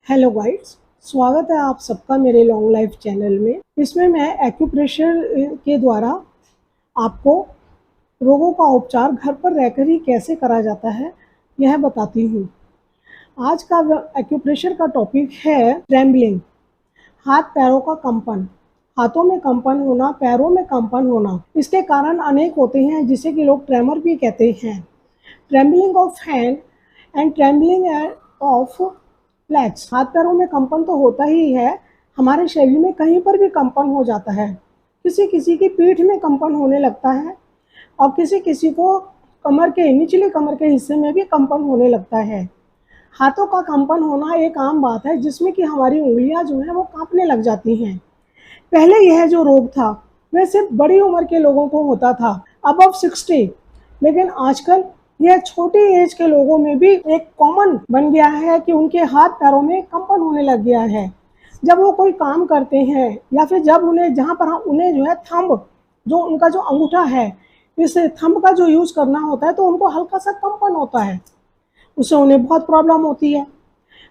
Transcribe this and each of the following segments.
Hello guides, स्वागत है आप सबका मेरे लॉन्ग लाइफ चैनल में। इसमें मैं एक्यूप्रेशर के द्वारा आपको रोगों का उपचार घर पर रहकर ही कैसे करा जाता है यह बताती हूँ। आज का एक्यूप्रेशर का टॉपिक है ट्रेम्बलिंग, हाथ पैरों का कंपन। हाथों में कंपन होना, पैरों में कंपन होना, इसके कारण अनेक होते हैं जिसे कि लोग ट्रेमर भी कहते हैं। Trembling of hand and trembling of legs, हाथ पैरों में कंपन तो होता ही है, हमारे शरीर में कहीं पर भी कंपन हो जाता है। किसी किसी की पीठ में कंपन होने लगता है और किसी किसी को कमर के निचले कमर के हिस्से में भी कंपन होने लगता है। हाथों का कंपन होना एक आम बात है जिसमें कि हमारी उंगलियां जो है वो कांपने लग जाती हैं। पहले यह जो रोग था वह सिर्फ बड़ी उम्र के लोगों को होता था, अबव 60, लेकिन आजकल यह छोटी एज के लोगों में भी एक कॉमन बन गया है कि उनके हाथ पैरों में कंपन होने लग गया है। जब वो कोई काम करते हैं या फिर जब उन्हें जहाँ पर उन्हें जो है थंब, जो उनका जो अंगूठा है, इस थंब का जो यूज़ करना होता है तो उनको हल्का सा कंपन होता है, उससे उन्हें बहुत प्रॉब्लम होती है।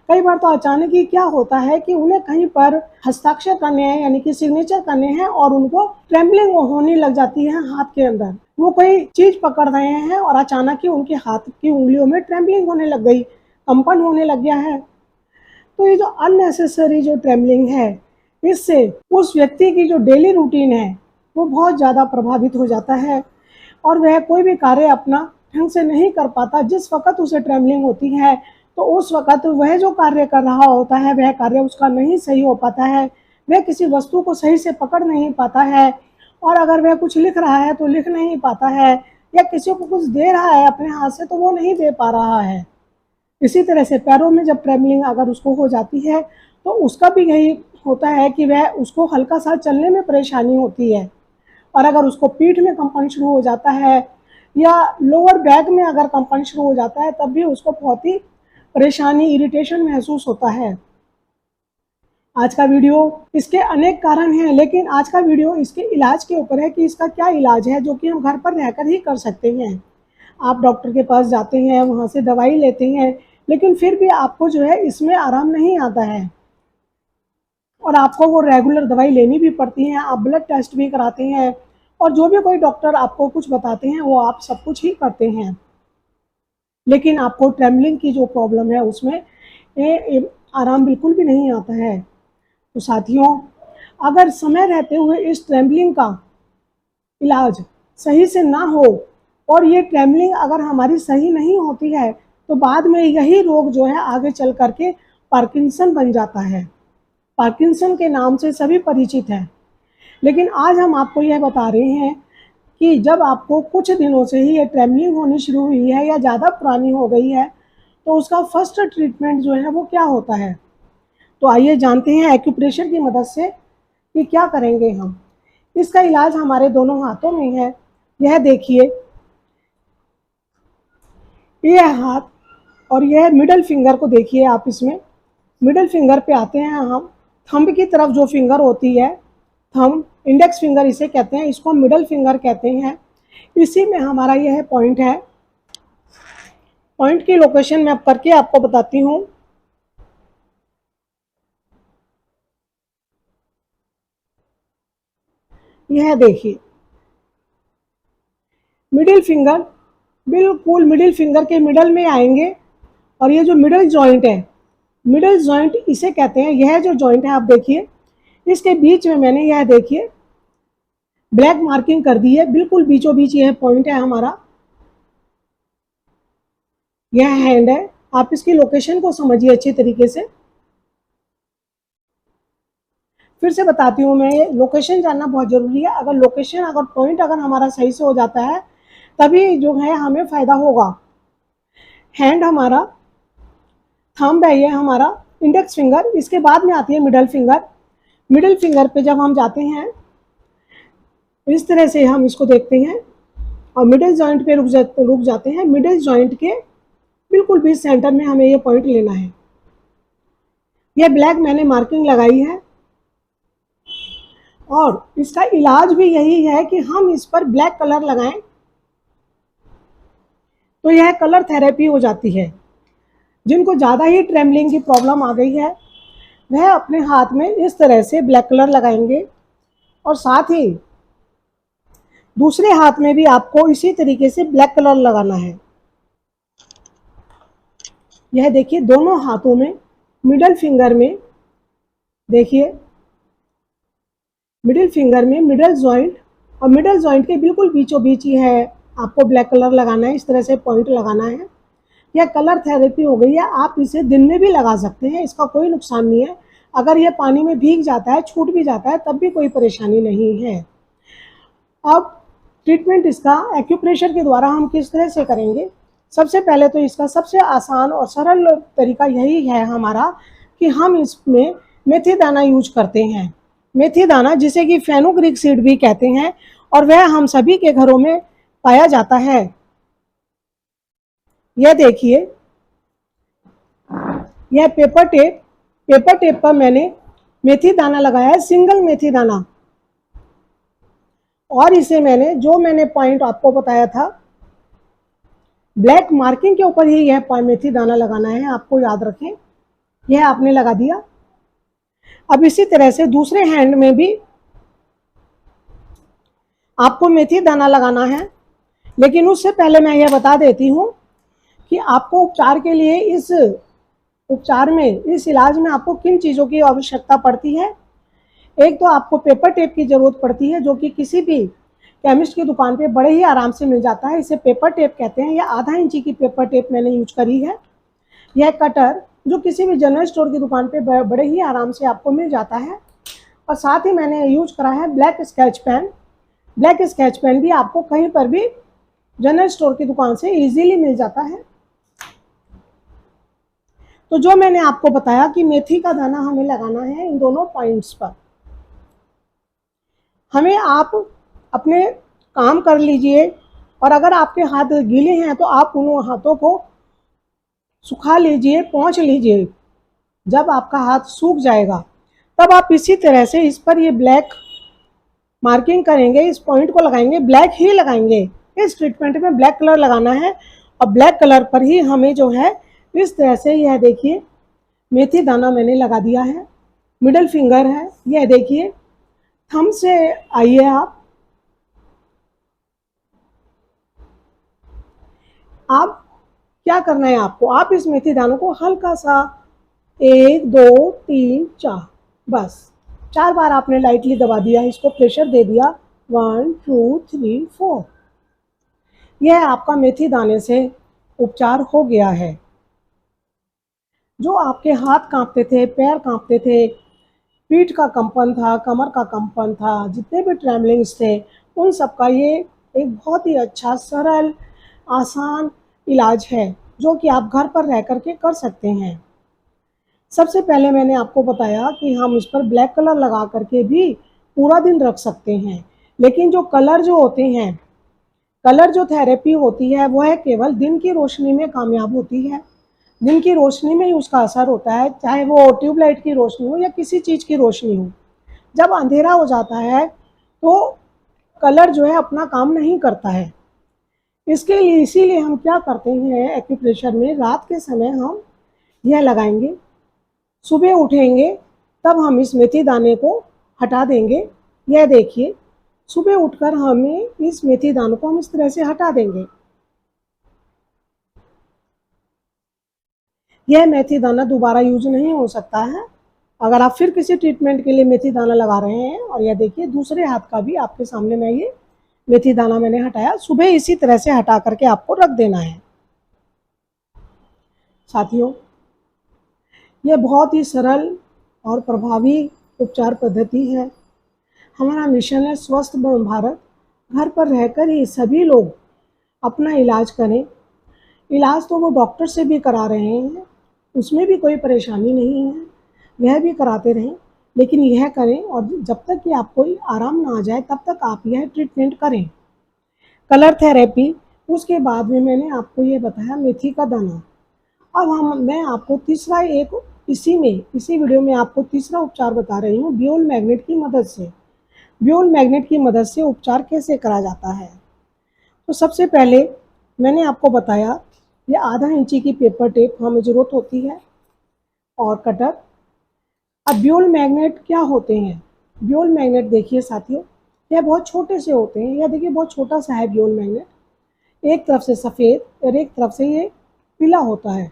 कई बार तो अचानक ही क्या होता है कि उन्हें कहीं पर हस्ताक्षर करने हैं यानी कि सिग्नेचर करने हैं और उनको ट्रेम्बलिंग होने लग जाती है हाथ के अंदर। वो कोई चीज पकड़ रहे हैं और अचानक ही उनके हाथ की उंगलियों में ट्रेम्बलिंग होने लग गई, कंपन होने लग गया है। तो ये जो अननेसेसरी जो ट्रेम्बलिंग है, इससे उस व्यक्ति की जो डेली रूटीन है वो बहुत ज़्यादा प्रभावित हो जाता है और वह कोई भी कार्य अपना ढंग से नहीं कर पाता। जिस वक्त उसे ट्रेम्बलिंग होती है तो उस वक्त वह जो कार्य कर रहा होता है वह कार्य उसका नहीं सही हो पाता है, वह किसी वस्तु को सही से पकड़ नहीं पाता है, और अगर वह कुछ लिख रहा है तो लिख नहीं पाता है, या किसी को कुछ दे रहा है अपने हाथ से तो वो नहीं दे पा रहा है। इसी तरह से पैरों में जब ट्रेम्बलिंग अगर उसको हो जाती है तो उसका भी यही होता है कि वह उसको हल्का सा चलने में परेशानी होती है। और अगर उसको पीठ में कंपन शुरू हो जाता है या लोअर बैक में अगर कंपन शुरू हो जाता है तब भी उसको बहुत ही परेशानी, इरिटेशन महसूस होता है। आज का वीडियो इसके अनेक कारण हैं, लेकिन आज का वीडियो इसके इलाज के ऊपर है कि इसका क्या इलाज है जो कि हम घर पर रहकर ही कर सकते हैं। आप डॉक्टर के पास जाते हैं, वहाँ से दवाई लेते हैं, लेकिन फिर भी आपको जो है इसमें आराम नहीं आता है और आपको वो रेगुलर दवाई लेनी भी पड़ती है। आप ब्लड टेस्ट भी कराते हैं और जो भी कोई डॉक्टर आपको कुछ बताते हैं वो आप सब कुछ ही करते हैं, लेकिन आपको ट्रेम्बलिंग की जो प्रॉब्लम है उसमें आराम बिल्कुल भी नहीं आता है। तो साथियों, अगर समय रहते हुए इस ट्रेम्बलिंग का इलाज सही से ना हो और ये ट्रेम्बलिंग अगर हमारी सही नहीं होती है तो बाद में यही रोग जो है आगे चल करके पार्किंसन बन जाता है। पार्किंसन के नाम से सभी परिचित हैं, लेकिन आज हम आपको यह बता रहे हैं कि जब आपको कुछ दिनों से ही ये ट्रेम्बलिंग होनी शुरू हुई है या ज़्यादा पुरानी हो गई है तो उसका फर्स्ट ट्रीटमेंट जो है वो क्या होता है। तो आइए जानते हैं एक्यूप्रेशर की मदद से कि क्या करेंगे हम। इसका इलाज हमारे दोनों हाथों में है। यह देखिए, यह हाथ और यह मिडल फिंगर को देखिए आप। इसमें मिडल फिंगर पे आते हैं हम। थंब की तरफ जो फिंगर होती है, थंब, इंडेक्स फिंगर इसे कहते हैं, इसको मिडल फिंगर कहते हैं। इसी में हमारा यह पॉइंट है। पॉइंट की लोकेशन मैं अब करके आपको बताती हूँ। यह देखिए, मिडिल फिंगर, बिल्कुल मिडिल फिंगर के मिडल में आएंगे और ये जो मिडल जॉइंट है, मिडल जॉइंट इसे कहते हैं। यह जो जॉइंट है आप देखिए, इसके बीच में मैंने यह देखिए ब्लैक मार्किंग कर दी है, बिल्कुल बीचों बीच यह पॉइंट है हमारा। यह हैंड है, आप इसकी लोकेशन को समझिए अच्छी तरीके से। फिर से बताती हूँ मैं, ये लोकेशन जानना बहुत जरूरी है। अगर लोकेशन, अगर पॉइंट अगर हमारा सही से हो जाता है तभी जो है हमें फायदा होगा। हैंड हमारा, थंब है ये हमारा, इंडेक्स फिंगर, इसके बाद में आती है मिडल फिंगर। मिडल फिंगर पे जब हम जाते हैं इस तरह से हम इसको देखते हैं और मिडिल जॉइंट पे रुक जाते हैं। मिडिल जॉइंट के बिल्कुल बीच सेंटर में हमें ये पॉइंट लेना है। ये ब्लैक मैंने मार्किंग लगाई है और इसका इलाज भी यही है कि हम इस पर ब्लैक कलर लगाएं तो यह कलर थेरेपी हो जाती है। जिनको ज़्यादा ही ट्रेम्बलिंग की प्रॉब्लम आ गई है वह अपने हाथ में इस तरह से ब्लैक कलर लगाएंगे और साथ ही दूसरे हाथ में भी आपको इसी तरीके से ब्लैक कलर लगाना है। यह देखिए दोनों हाथों में मिडल फिंगर में, देखिए मिडिल फिंगर में मिडल जॉइंट और मिडल जॉइंट के बिल्कुल बीचों बीच ही है आपको ब्लैक कलर लगाना है। इस तरह से पॉइंट लगाना है। यह कलर थेरेपी हो गई है। आप इसे दिन में भी लगा सकते हैं, इसका कोई नुकसान नहीं है। अगर यह पानी में भीग जाता है, छूट भी जाता है, तब भी कोई परेशानी नहीं है। अब ट्रीटमेंट इसका एक्यूप्रेशर के द्वारा हम किस तरह से करेंगे। सबसे पहले तो इसका सबसे आसान और सरल तरीका यही है हमारा कि हम इसमें मेथी दाना यूज करते हैं। मेथी दाना जिसे कि फेनुग्रीक सीड भी कहते हैं और वह हम सभी के घरों में पाया जाता है। यह देखिए, यह पेपर टेप पर मैंने मेथी दाना लगाया है, सिंगल मेथी दाना। और इसे मैंने पॉइंट आपको बताया था, ब्लैक मार्किंग के ऊपर ही यह मेथी दाना लगाना है, आपको याद रखें। यह आपने लगा दिया। अब इसी तरह से दूसरे हैंड में भी आपको मेथी दाना लगाना है। लेकिन उससे पहले मैं यह बता देती हूँ कि आपको उपचार के लिए इस इलाज में आपको किन चीज़ों की आवश्यकता पड़ती है। एक तो आपको पेपर टेप की ज़रूरत पड़ती है, जो कि किसी भी केमिस्ट की दुकान पे बड़े ही आराम से मिल जाता है। इसे पेपर टेप कहते हैं। यह आधा इंची की पेपर टेप मैंने यूज करी है। यह कटर जो किसी भी जनरल स्टोर की दुकान पे बड़े ही आराम से आपको मिल जाता है। और साथ ही मैंने यूज करा है black sketch pen. Black sketch pen भी आपको कहीं पर भी जनरल स्टोर की दुकान से इजीली मिल जाता है। तो जो मैंने आपको बताया कि मेथी का दाना हमें लगाना है इन दोनों पॉइंट्स पर। हमें आप अपने काम कर लीजिए और अगर आपके हाथ गीले हैं तो आप उन हाथों को सुखा लीजिए, पोंछ लीजिए। जब आपका हाथ सूख जाएगा तब आप इसी तरह से इस पर ये ब्लैक मार्किंग करेंगे, इस पॉइंट को लगाएंगे, ब्लैक ही लगाएंगे। इस ट्रीटमेंट में ब्लैक कलर लगाना है और ब्लैक कलर पर ही हमें जो है इस तरह से, यह देखिए मेथी दाना मैंने लगा दिया है। मिडल फिंगर है, यह देखिए थंब से आइए आप क्या करना है आपको, आप इस मेथी दानों को हल्का सा 1 2 3 4 बस 4 बार आपने लाइटली दबा दिया, इसको प्रेशर दे दिया। 1 2 3 4। यह आपका मेथी दाने से उपचार हो गया है। जो आपके हाथ कांपते थे, पैर कांपते थे, पीठ का कंपन था, कमर का कंपन था, जितने भी ट्रेमलिंग्स थे, उन सब का ये एक बहुत ही अच्छा, सरल, आसान इलाज है जो कि आप घर पर रह करके कर सकते हैं। सबसे पहले मैंने आपको बताया कि हम इस पर ब्लैक कलर लगा करके भी पूरा दिन रख सकते हैं। लेकिन जो कलर जो होते हैं, कलर जो थेरेपी होती है वह केवल दिन की रोशनी में कामयाब होती है। दिन की रोशनी में ही उसका असर होता है, चाहे वो ट्यूबलाइट की रोशनी हो या किसी चीज़ की रोशनी हो। जब अंधेरा हो जाता है तो कलर जो है अपना काम नहीं करता है। इसके लिए इसीलिए हम क्या करते हैं, एक्यूप्रेशर में रात के समय हम यह लगाएंगे, सुबह उठेंगे तब हम इस मेथी दाने को हटा देंगे। यह देखिए, सुबह उठकर हमें इस मेथी दानों को हम इस तरह से हटा देंगे। यह मेथी दाना दोबारा यूज नहीं हो सकता है अगर आप फिर किसी ट्रीटमेंट के लिए मेथी दाना लगा रहे हैं। और यह देखिए दूसरे हाथ का भी आपके सामने मैं ये मेथी दाना मैंने हटाया। सुबह इसी तरह से हटा करके आपको रख देना है। साथियों, यह बहुत ही सरल और प्रभावी उपचार पद्धति है। हमारा मिशन है स्वस्थ भारत। घर पर रहकर ही सभी लोग अपना इलाज करें। इलाज तो वो डॉक्टर से भी करा रहे हैं, उसमें भी कोई परेशानी नहीं है, वह भी कराते रहें। लेकिन यह करें और जब तक कि आपको आराम ना आ जाए तब तक आप यह ट्रीटमेंट करें। कलर थेरेपी, उसके बाद में मैंने आपको ये बताया मेथी का दाना। अब मैं आपको तीसरा इसी वीडियो में आपको तीसरा उपचार बता रही हूँ, ब्यूल मैग्नेट की मदद से। ब्यूल मैग्नेट की मदद से उपचार कैसे करा जाता है। तो सबसे पहले मैंने आपको बताया, ये आधा इंची की पेपर टेप हमें ज़रूरत होती है और कटर। अब ब्यूल मैग्नेट क्या होते हैं? ब्यूल मैग्नेट देखिए साथियों, यह बहुत छोटे से होते हैं। यह देखिए बहुत छोटा सा है ब्यूल मैग्नेट, एक तरफ से सफ़ेद और एक तरफ से ये पीला होता है।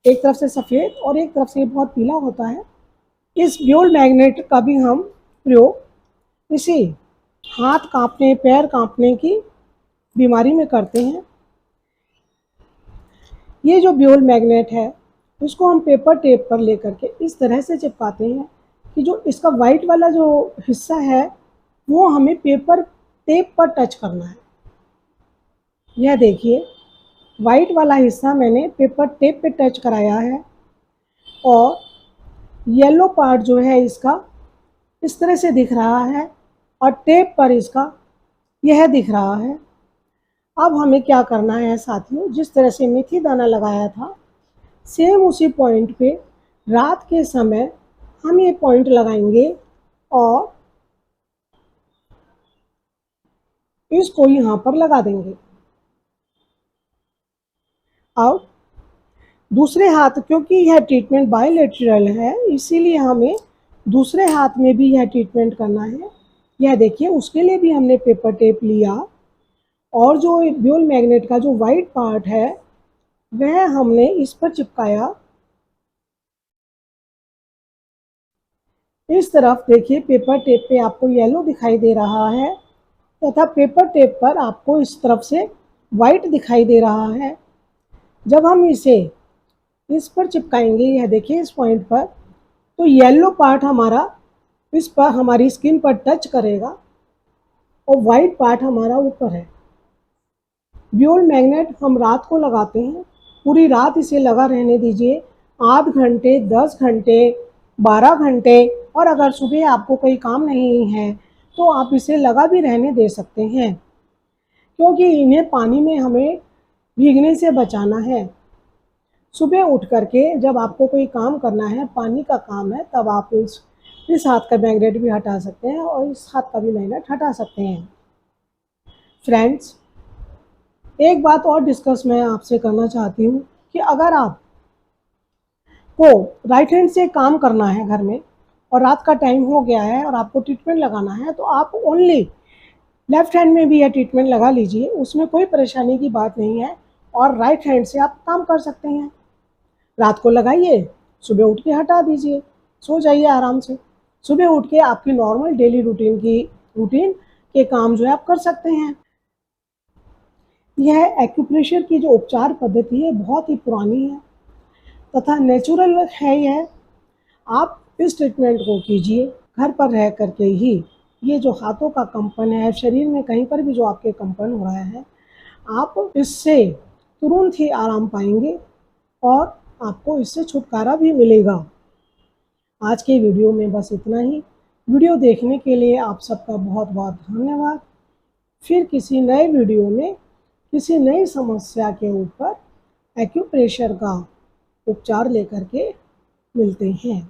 एक तरफ से सफ़ेद और एक तरफ से ये बहुत पीला होता है। इस ब्यूल मैग्नेट का भी हम प्रयोग इसी हाथ कांपने, पैर कांपने की बीमारी में करते हैं। ये जो ब्यूल मैग्नेट है इसको हम पेपर टेप पर लेकर के इस तरह से चिपकाते हैं कि जो इसका वाइट वाला जो हिस्सा है वो हमें पेपर टेप पर टच करना है। यह देखिए वाइट वाला हिस्सा मैंने पेपर टेप पे टच कराया है और येलो पार्ट जो है इसका इस तरह से दिख रहा है और टेप पर इसका यह दिख रहा है। अब हमें क्या करना है साथियों, जिस तरह से मेथी दाना लगाया था सेम उसी पॉइंट पे रात के समय हम ये पॉइंट लगाएंगे और इसको यहाँ पर लगा देंगे। अब दूसरे हाथ, क्योंकि यह ट्रीटमेंट बायलैटरल है इसीलिए हमें दूसरे हाथ में भी यह ट्रीटमेंट करना है। यह देखिए उसके लिए भी हमने पेपर टेप लिया और जो ब्यूल मैग्नेट का जो वाइट पार्ट है वह हमने इस पर चिपकाया। इस तरफ देखिए पेपर टेप पे आपको येलो दिखाई दे रहा है तथा पेपर टेप पर आपको इस तरफ से वाइट दिखाई दे रहा है। जब हम इसे इस पर चिपकाएंगे, यह देखिए इस पॉइंट पर, तो येलो पार्ट हमारा इस पर हमारी स्किन पर टच करेगा और वाइट पार्ट हमारा ऊपर है। ब्यूल मैग्नेट हम रात को लगाते हैं, पूरी रात इसे लगा रहने दीजिए, 8 घंटे, 10 घंटे, 12 घंटे, और अगर सुबह आपको कोई काम नहीं है तो आप इसे लगा भी रहने दे सकते हैं, क्योंकि इन्हें पानी में हमें भीगने से बचाना है। सुबह उठ करके जब आपको कोई काम करना है, पानी का काम है, तब आप इस हाथ का मैग्नेट भी हटा सकते हैं और इस हाथ का भी मैग्नेट हटा सकते हैं। फ्रेंड्स, एक बात और डिस्कस मैं आपसे करना चाहती हूँ कि अगर आप को राइट हैंड से काम करना है घर में और रात का टाइम हो गया है और आपको ट्रीटमेंट लगाना है तो आप ओनली लेफ्ट हैंड में भी यह ट्रीटमेंट लगा लीजिए, उसमें कोई परेशानी की बात नहीं है और राइट हैंड से आप काम कर सकते हैं। रात को लगाइए, सुबह उठ के हटा दीजिए, सो जाइए आराम से। सुबह उठ के आपकी नॉर्मल डेली रूटीन के काम जो है आप कर सकते हैं। यह एक्यूप्रेशर की जो उपचार पद्धति है बहुत ही पुरानी है तथा नेचुरल है। यह आप इस ट्रीटमेंट को कीजिए घर पर रह करके ही। ये जो हाथों का कंपन है, शरीर में कहीं पर भी जो आपके कंपन हो रहा है, आप इससे तुरंत ही आराम पाएंगे और आपको इससे छुटकारा भी मिलेगा। आज के वीडियो में बस इतना ही। वीडियो देखने के लिए आप सबका बहुत बहुत धन्यवाद। फिर किसी नए वीडियो में किसी नई समस्या के ऊपर एक्यूप्रेशर का उपचार लेकर के मिलते हैं।